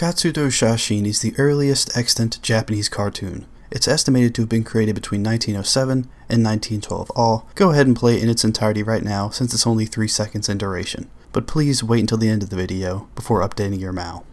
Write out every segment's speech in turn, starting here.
Katsudō Shashin is the earliest extant Japanese cartoon. It's estimated to have been created between 1907 and 1912. I'll go ahead and play it in its entirety right now since it's only 3 seconds in duration, but please wait until the end of the video before updating your MAU.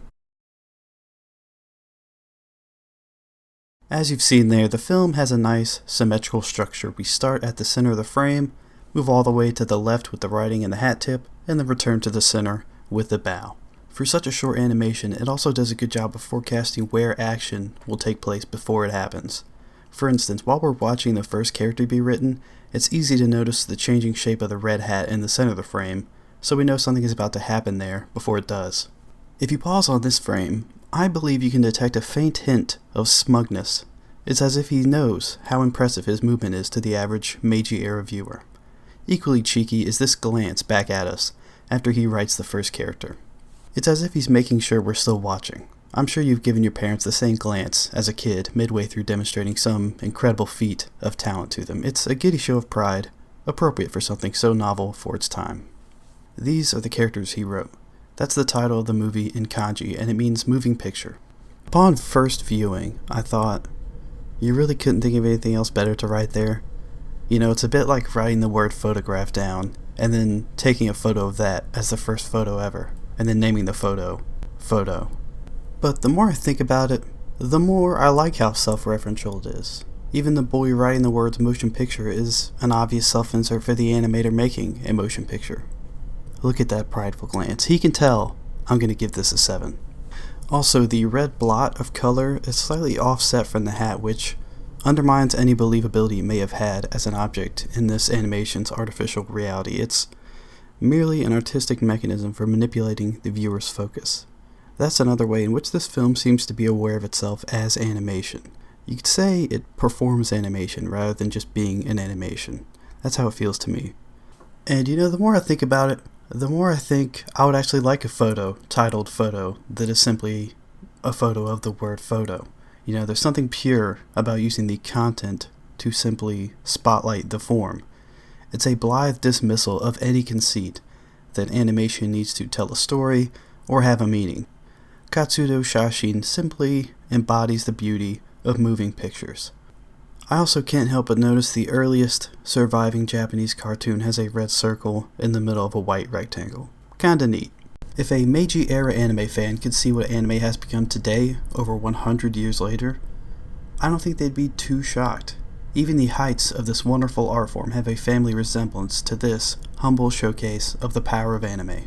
As you've seen there, the film has a nice symmetrical structure. We start at the center of the frame, move all the way to the left with the writing and the hat tip, and then return to the center with the bow. For such a short animation, it also does a good job of forecasting where action will take place before it happens. For instance, while we're watching the first character be written, it's easy to notice the changing shape of the red hat in the center of the frame, so we know something is about to happen there before it does. If you pause on this frame, I believe you can detect a faint hint of smugness. It's as if he knows how impressive his movement is to the average Meiji-era viewer. Equally cheeky is this glance back at us after he writes the first character. It's as if he's making sure we're still watching. I'm sure you've given your parents the same glance as a kid midway through demonstrating some incredible feat of talent to them. It's a giddy show of pride, appropriate for something so novel for its time. These are the characters he wrote. That's the title of the movie in kanji, and it means moving picture. Upon first viewing, I thought, you really couldn't think of anything else better to write there? You know, it's a bit like writing the word photograph down, and then taking a photo of that as the first photo ever, and then naming the photo, photo. But the more I think about it, the more I like how self-referential it is. Even the boy writing the words motion picture is an obvious self-insert for the animator making a motion picture. Look at that prideful glance. He can tell I'm going to give this a 7. Also, the red blot of color is slightly offset from the hat, which undermines any believability you may have had as an object in this animation's artificial reality. It's merely an artistic mechanism for manipulating the viewer's focus. That's another way in which this film seems to be aware of itself as animation. You could say it performs animation rather than just being an animation. That's how it feels to me. And you know, the more I think about it, the more I think I would actually like a photo titled photo that is simply a photo of the word photo. You know, there's something pure about using the content to simply spotlight the form. It's a blithe dismissal of any conceit that animation needs to tell a story or have a meaning. Katsudō Shashin simply embodies the beauty of moving pictures. I also can't help but notice the earliest surviving Japanese cartoon has a red circle in the middle of a white rectangle. Kinda neat. If a Meiji-era anime fan could see what anime has become today, over 100 years later, I don't think they'd be too shocked. Even the heights of this wonderful art form have a family resemblance to this humble showcase of the power of anime.